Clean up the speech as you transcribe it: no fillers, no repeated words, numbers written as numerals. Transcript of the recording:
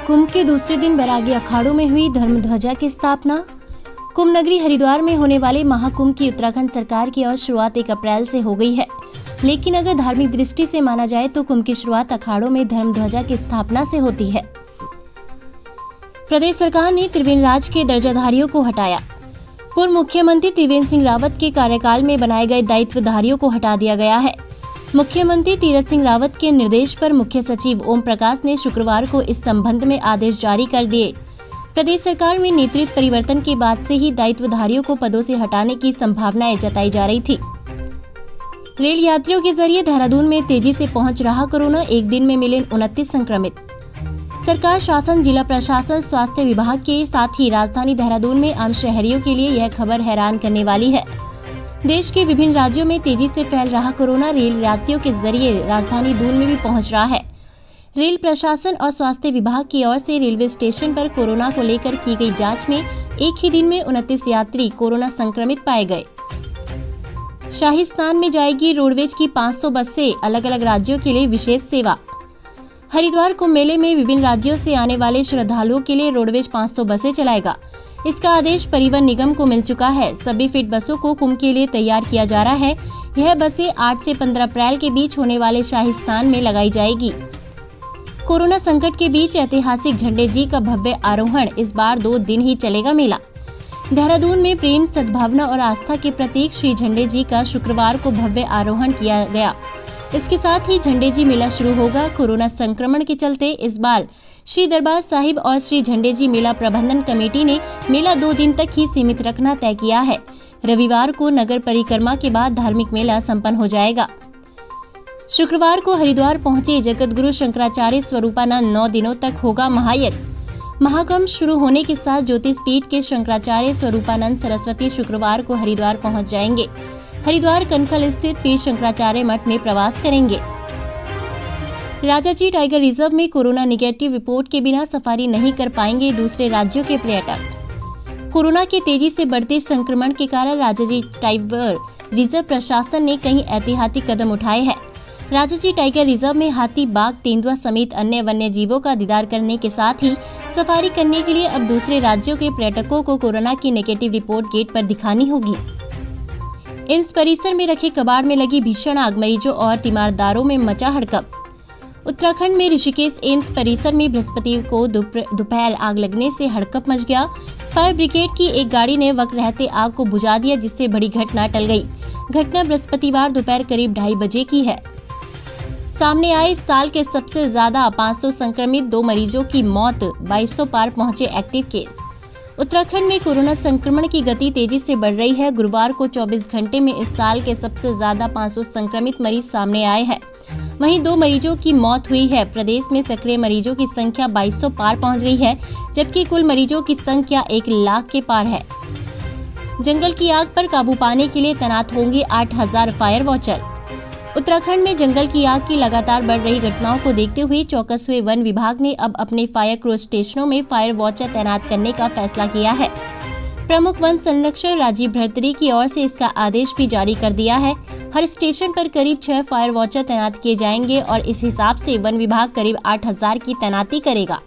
कुंभ के दूसरे दिन बैरागी अखाड़ों में हुई धर्म ध्वजा की स्थापना। कुंभ नगरी हरिद्वार में होने वाले महाकुंभ की उत्तराखंड सरकार की ओर शुरुआत 1 अप्रैल से हो गई है, लेकिन अगर धार्मिक दृष्टि से माना जाए तो कुंभ की शुरुआत अखाड़ों में धर्म ध्वजा की स्थापना से होती है। प्रदेश सरकार ने त्रिवेंद्र राज के दर्जाधारियों को हटाया। पूर्व मुख्यमंत्री त्रिवेंद्र सिंह रावत के कार्यकाल में बनाए गए दायित्वधारियों को हटा दिया गया है। मुख्यमंत्री तीरथ सिंह रावत के निर्देश पर मुख्य सचिव ओम प्रकाश ने शुक्रवार को इस संबंध में आदेश जारी कर दिए। प्रदेश सरकार में नेतृत्व परिवर्तन के बाद से ही दायित्वधारियों को पदों से हटाने की संभावनाएं जताई जा रही थी। रेल यात्रियों के जरिए देहरादून में तेजी से पहुंच रहा कोरोना, एक दिन में मिले 29 संक्रमित। सरकार, शासन, जिला प्रशासन, स्वास्थ्य विभाग के साथ ही राजधानी देहरादून में आम शहरियों के लिए यह खबर हैरान करने वाली है। देश के विभिन्न राज्यों में तेजी से फैल रहा कोरोना रेल यात्रियों के जरिए राजधानी दून में भी पहुंच रहा है। रेल प्रशासन और स्वास्थ्य विभाग की ओर से रेलवे स्टेशन पर कोरोना को लेकर की गई जांच में एक ही दिन में 29 यात्री कोरोना संक्रमित पाए गए। शाही स्नान में जाएगी रोडवेज की 500 बसें, अलग अलग राज्यों के लिए विशेष सेवा। हरिद्वार कुंभ मेले में विभिन्न राज्यों से आने वाले श्रद्धालुओं के लिए रोडवेज 500 बसें चलाएगा। इसका आदेश परिवहन निगम को मिल चुका है। सभी फिट बसों को कुंभ के लिए तैयार किया जा रहा है। यह बसें 8 से 15 अप्रैल के बीच होने वाले शाही स्नान में लगाई जाएगी। कोरोना संकट के बीच ऐतिहासिक झंडे जी का भव्य आरोहण, इस बार 2 दिन ही चलेगा मेला। देहरादून में प्रेम, सद्भावना और आस्था के प्रतीक श्री झंडे जी का शुक्रवार को भव्य आरोहण किया गया। इसके साथ ही झंडे जी मेला शुरू होगा। कोरोना संक्रमण के चलते इस बार श्री दरबार साहिब और श्री झंडे जी मेला प्रबंधन कमेटी ने मेला 2 दिन तक ही सीमित रखना तय किया है। रविवार को नगर परिक्रमा के बाद धार्मिक मेला संपन्न हो जाएगा। शुक्रवार को हरिद्वार पहुंचे जगतगुरु शंकराचार्य स्वरूपानंद 9 दिनों तक होगा महायज्ञ। महाकुंभ शुरू होने के साथ ज्योतिष पीठ के शंकराचार्य स्वरूपानंद सरस्वती शुक्रवार को हरिद्वार पहुंच जाएंगे। हरिद्वार कनखल स्थित पीठ शंकराचार्य मठ में प्रवास करेंगे। राजाजी टाइगर रिजर्व में कोरोना निगेटिव रिपोर्ट के बिना सफारी नहीं कर पाएंगे दूसरे राज्यों के पर्यटक। कोरोना के तेजी से बढ़ते संक्रमण के कारण राजाजी टाइगर रिजर्व प्रशासन ने कई एहतियाती कदम उठाए हैं। राजाजी टाइगर रिजर्व में हाथी, बाघ, तेंदुआ समेत अन्य वन्य जीवों का दीदार करने के साथ ही सफारी करने के लिए अब दूसरे राज्यों के पर्यटकों को कोरोना की नेगेटिव रिपोर्ट गेट पर दिखानी होगी। एम्स परिसर में रखे कबाड़ में लगी भीषण आग, मरीजों और तीमारदारों में मचा हड़कंप। उत्तराखंड में ऋषिकेश एम्स परिसर में बृहस्पतिवार को दोपहर आग लगने से हड़कंप मच गया। फायर ब्रिगेड की एक गाड़ी ने वक्त रहते आग को बुझा दिया, जिससे बड़ी घटना टल गई। घटना बृहस्पतिवार दोपहर करीब 2:30 बजे की है। सामने आए इस साल के सबसे ज्यादा 500 संक्रमित, 2 मरीजों की मौत, 2200 पार पहुंचे एक्टिव केस। उत्तराखंड में कोरोना संक्रमण की गति तेजी से बढ़ रही है। गुरुवार को 24 घंटे में इस साल के सबसे ज्यादा 500 संक्रमित मरीज सामने आए हैं। वहीं 2 मरीजों की मौत हुई है। प्रदेश में सक्रिय मरीजों की संख्या 2200 पार पहुंच गई है, जबकि कुल मरीजों की संख्या 1 लाख के पार है। जंगल की आग पर काबू पाने के लिए तैनात होंगे 8000 फायर वॉचर। उत्तराखंड में जंगल की आग की लगातार बढ़ रही घटनाओं को देखते हुए चौकस हुए वन विभाग ने अब अपने फायर क्रॉस स्टेशनों में फायर वॉचर तैनात करने का फैसला किया है। प्रमुख वन संरक्षक राजीव भर्तरी की ओर से इसका आदेश भी जारी कर दिया है। हर स्टेशन पर करीब 6 फायर वॉचर तैनात किए जाएंगे और इस हिसाब से वन विभाग करीब 8000 की तैनाती करेगा।